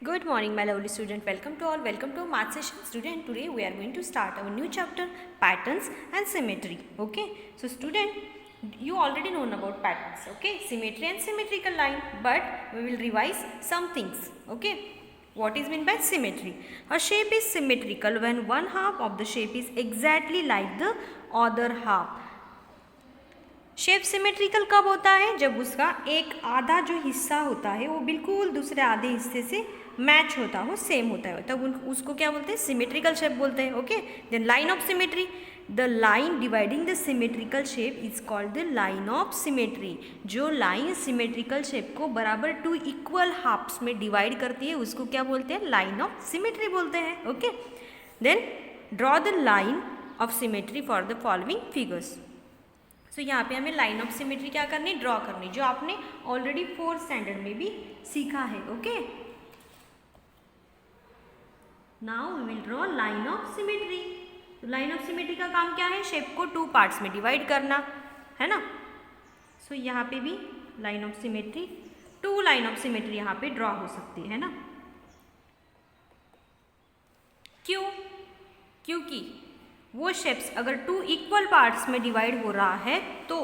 Good morning, my lovely student. Welcome to all. Welcome to math session, student. Today we are going to start our new chapter, patterns and symmetry. Okay. So, student, you already know about patterns. Okay, symmetry and symmetrical line. But we will revise some things. Okay. What is meant by symmetry? A shape is symmetrical when one half of the shape is exactly like the other half. Shape symmetrical कब होता है? जब उसका एक आधा जो हिस्सा होता है वो बिल्कुल दूसरे आधे हिस्से से मैच होता हो, सेम होता है, तब उसको क्या बोलते हैं? सिमेट्रिकल शेप बोलते हैं. Okay. Then line of symmetry, the line dividing the symmetrical shape is called the line of symmetry. जो लाइन सिमेट्रिकल शेप को बराबर टू इक्वल हाफ्स में डिवाइड करती है उसको क्या बोलते हैं? लाइन ऑफ सिमेट्री बोलते हैं. Okay. Then draw the line of symmetry for the following figures. So यहाँ पे हमें लाइन ऑफ सिमेट्री क्या करनी? ड्रॉ करनी, जो आपने ऑलरेडी 4th स्टैंडर्ड में भी सीखा है. Okay. Now we will draw line of symmetry. तो लाइन ऑफ सिमेट्री का काम क्या है? शेप को 2 पार्ट्स में डिवाइड करना है ना. सो यहाँ पे भी line of symmetry, 2 line of symmetry यहाँ पे ड्रॉ हो सकती है ना. क्यों? क्योंकि वो शेप्स अगर 2 इक्वल पार्ट्स में डिवाइड हो रहा है तो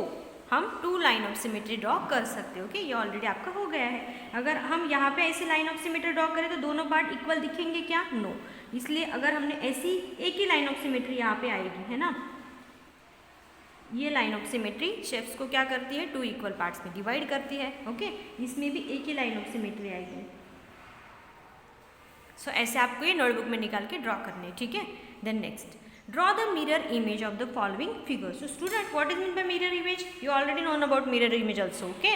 हम 2 लाइन ऑफ सिमेट्री ड्रॉ कर सकते हो. ओके. ये ऑलरेडी आपका हो गया है. अगर हम यहाँ पे ऐसी लाइन ऑफ सिमेट्री ड्रॉ करें तो दोनों पार्ट इक्वल दिखेंगे क्या? नो. इसलिए अगर हमने ऐसी एक ही लाइन ऑफ सिमेट्री यहाँ पे आएगी, है ना. ये लाइन ऑफ सिमेट्री शेप्स को क्या करती है? 2 इक्वल पार्ट्स में डिवाइड करती है. ओके. इसमें भी एक ही लाइन ऑफ सिमेट्री आएगी. सो ऐसे आपको ये नोटबुक में निकाल के ड्रॉ करने. ठीक है. Then next, draw the mirror image of the following figures. So student, what is meant by mirror image? You already know about mirror image also. Okay.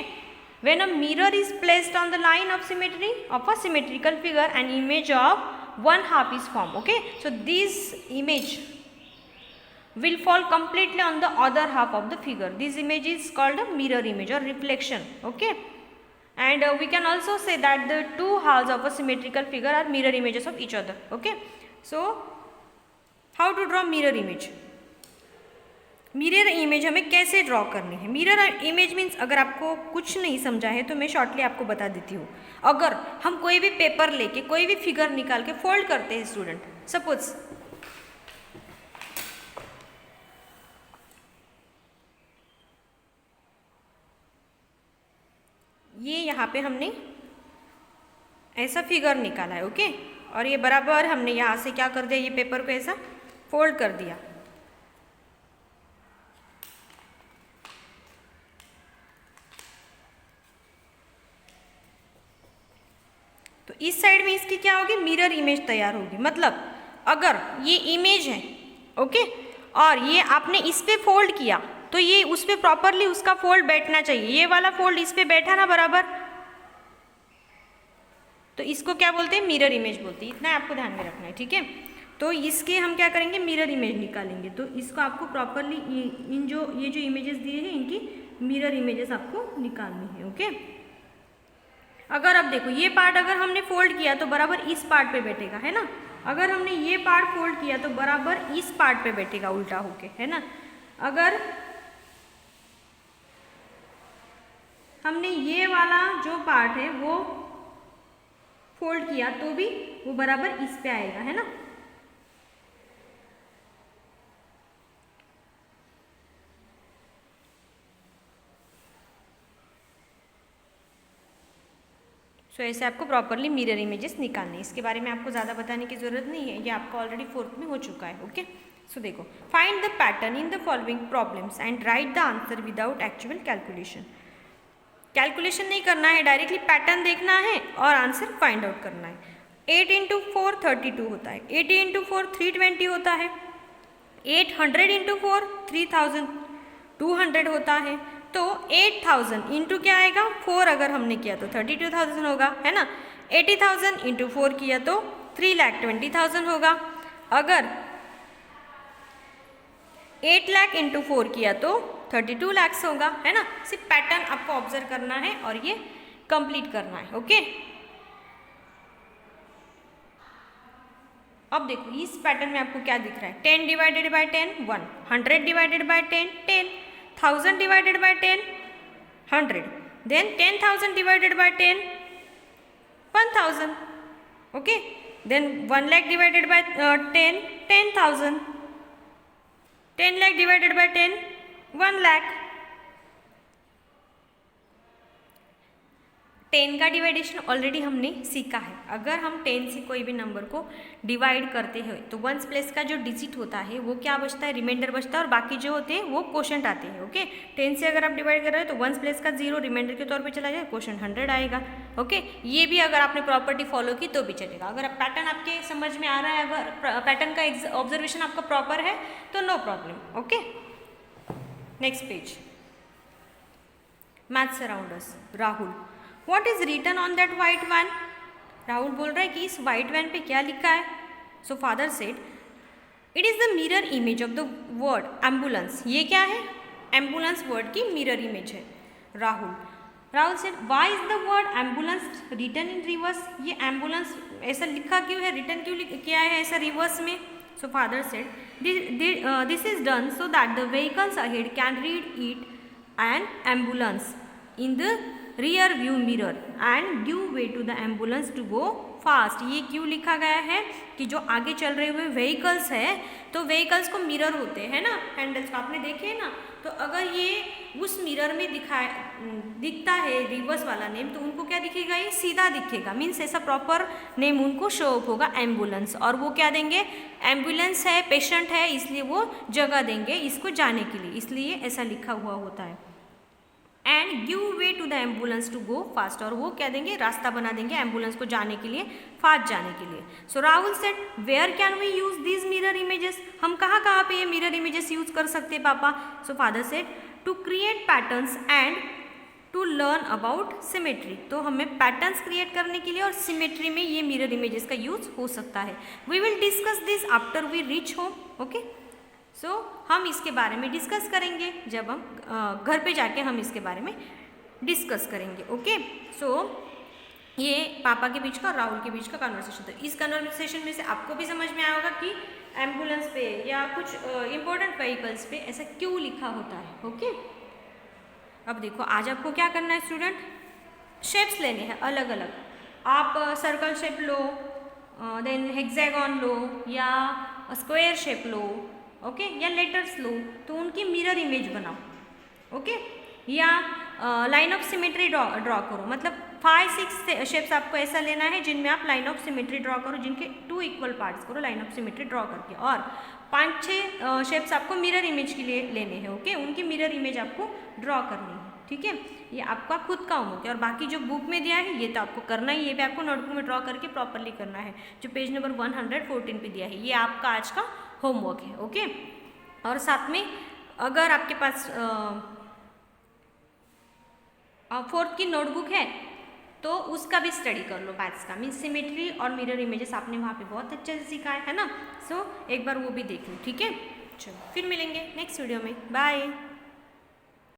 When a mirror is placed on the line of symmetry of a symmetrical figure, an image of one half is formed. Okay. So this image will fall completely on the other half of the figure. This image is called a mirror image or reflection. Okay. And we can also say that the 2 halves of a symmetrical figure are mirror images of each other. Okay. So how to draw mirror image. Mirror image हमें कैसे draw करनी है? Mirror image means, अगर आपको कुछ नहीं समझा है तो मैं शॉर्टली आपको बता देती हूँ. अगर हम कोई भी पेपर लेके कोई भी फिगर निकाल के फोल्ड करते हैं स्टूडेंट, सपोज ये यहाँ पे हमने ऐसा फिगर निकाला है. ओके. और ये बराबर हमने यहाँ से क्या कर दिया? ये पेपर को ऐसा फोल्ड कर दिया. तो इस साइड में इसकी क्या होगी? मिरर इमेज तैयार होगी. मतलब अगर ये इमेज है, ओके, और ये आपने इस पे फोल्ड किया तो ये उस पे प्रॉपरली उसका फोल्ड बैठना चाहिए. ये वाला फोल्ड इस पे बैठा ना बराबर, तो इसको क्या बोलते हैं? मिरर इमेज बोलते हैं. इतना आपको ध्यान में रखना है. ठीक है. तो इसके हम क्या करेंगे? मिरर इमेज निकालेंगे. तो इसको आपको प्रॉपरली इन जो ये जो इमेजेस दिए हैं इनकी मिरर इमेजेस आपको निकालनी है. ओके. अगर अब देखो ये पार्ट अगर हमने फोल्ड किया तो बराबर इस पार्ट पे बैठेगा, है ना. अगर हमने ये पार्ट फोल्ड किया तो बराबर इस पार्ट पे बैठेगा उल्टा होके, है ना. अगर हमने ये वाला जो पार्ट है वो फोल्ड किया तो भी वो बराबर इस पे आएगा, है ना. सो ऐसे आपको प्रॉपरली मिरर इमेजेस निकालने. इसके बारे में आपको ज़्यादा बताने की ज़रूरत नहीं है, ये आपका ऑलरेडी 4th में हो चुका है. ओके. सो देखो, find the pattern in the following problems and right the answer without actual calculation. Calculation नहीं करना है, डायरेक्टली पैटर्न देखना है और आंसर फाइंड आउट करना है. 8 × 4 32 होता है. 80 × 4 320 होता है. 800 × 4 3200 होता है. तो 8000 इंटू क्या आएगा? 4 अगर हमने किया तो 32,000 होगा, है ना. 80,000 × 4 किया तो 3,20,000 होगा. अगर 8 लाख × 4 किया तो 32 लाख होगा, है ना. सिर्फ पैटर्न आपको ऑब्जर्व करना है और ये कंप्लीट करना है. ओके. अब देखो इस पैटर्न में आपको क्या दिख रहा है? 10 divided by 10 1, 100 divided by 10 10, 1000 divided by 10 100, then 10,000 divided by 10 1000. Okay, then 1 lakh divided by 10, 10,000, 10 lakh divided by 10, 1 lakh। 10 का डिवाइडेशन ऑलरेडी हमने सीखा है। अगर हम 10 से कोई भी नंबर को डिवाइड करते हैं तो वंस प्लेस का जो डिजिट होता है वो क्या बचता है, रिमाइंडर बचता है, और बाकी जो होते हैं वो क्वोशंट आते हैं। ओके, 10 से अगर आप डिवाइड कर रहे हो तो वंस प्लेस का 0 रिमाइंडर के तौर पे चला जाए, क्वोशंट 100 आएगा। ओके, ये भी अगर आपने प्रॉपर्टी फॉलो की तो भी चलेगा। अगर आप पैटर्न आपके समझ में आ रहा है, अगर पैटर्न का ऑब्जर्वेशन आपका प्रॉपर है तो no problem. Okay, next page, maths around us. Rahul, What is written on that white van? Rahul बोल रहा है कि इस white van पे क्या लिखा है? So father said, it is the mirror image of the word ambulance. ये क्या है? Ambulance word की mirror image है। Rahul said, why is the word ambulance written in reverse? ये ambulance ऐसा लिखा क्यों है, written क्यों किया है ऐसा reverse में? So father said, this is done so that the vehicles ahead can read it an ambulance in the rear view mirror and give way to the ambulance to go fast. ये क्यों लिखा गया है कि जो आगे चल रहे हुए व्हीकल्स है तो व्हीकल्स को मिरर होते हैं ना, हैंडल्स आपने देखे हैं ना, तो अगर ये उस मिरर में दिखता है रिवर्स वाला नेम तो उनको क्या दिखेगा, ये सीधा दिखेगा, मीन्स ऐसा प्रॉपर नेम उनको शो अप होगा एम्बुलेंस, और वो क्या देंगे, एम्बुलेंस है, पेशेंट है, इसलिए वो जगह देंगे इसको जाने के लिए, इसलिए ऐसा लिखा हुआ होता है। And give way to the ambulance to go fast, और वो क्या देंगे, रास्ता बना देंगे एम्बुलेंस को जाने के लिए, फास्ट जाने के लिए। So Rahul said, where can we use these mirror images, हम कहाँ कहाँ पे ये मिरर इमेजेस यूज कर सकते हैं पापा? So father said, to create patterns and to learn about symmetry, तो हमें पैटर्न्स क्रिएट करने के लिए और सिमेट्री में ये मिरर इमेजेस का यूज हो सकता है। We will discuss this after we reach home. Okay, so हम इसके बारे में डिस्कस करेंगे जब हम घर पे जाके हम इसके बारे में डिस्कस करेंगे। ओके, सो ये पापा के बीच का और राहुल के बीच का कन्वर्सेशन था। इस कन्वर्सेशन में से आपको भी समझ में आया होगा कि एम्बुलेंस पे या कुछ इम्पोर्टेंट व्हीकल्स पे ऐसा क्यों लिखा होता है। ओके, अब देखो आज आपको क्या करना है स्टूडेंट, शेप्स लेने हैं अलग अलग। आप सर्कल शेप लो, देन हेक्सागन लो या स्क्वायर शेप लो, ओके, या लेटर्स लो, तो उनकी मिरर इमेज बनाओ। ओके, या लाइन ऑफ सिमेट्री ड्रॉ करो, मतलब 5-6 शेप्स आपको ऐसा लेना है जिनमें आप लाइन ऑफ सिमेट्री ड्रॉ करो, जिनके 2 इक्वल पार्ट्स करो लाइन ऑफ सिमेट्री ड्रॉ करके, और 5-6 शेप्स आपको मिरर इमेज के लिए लेने हैं। ओके, उनकी मिरर इमेज आपको ड्रॉ करनी है। ठीक है, ये आपका खुद का होमवर्क है, और बाकी जो बुक में दिया है ये तो आपको करना ही, ये भी आपको नोटबुक में ड्रॉ करके प्रॉपरली करना है, जो पेज नंबर 114 पे दिया है, ये आपका आज का होमवर्क है। ओके, और साथ में अगर आपके पास 4th की नोटबुक है तो उसका भी स्टडी कर लो मैथ्स का, मीन्स सिमेट्री और मिरर इमेजेस आपने वहाँ पे बहुत अच्छे से सीखा है ना। सो एक बार वो भी देख लो। ठीक है, चलो फिर मिलेंगे नेक्स्ट वीडियो में, बाय।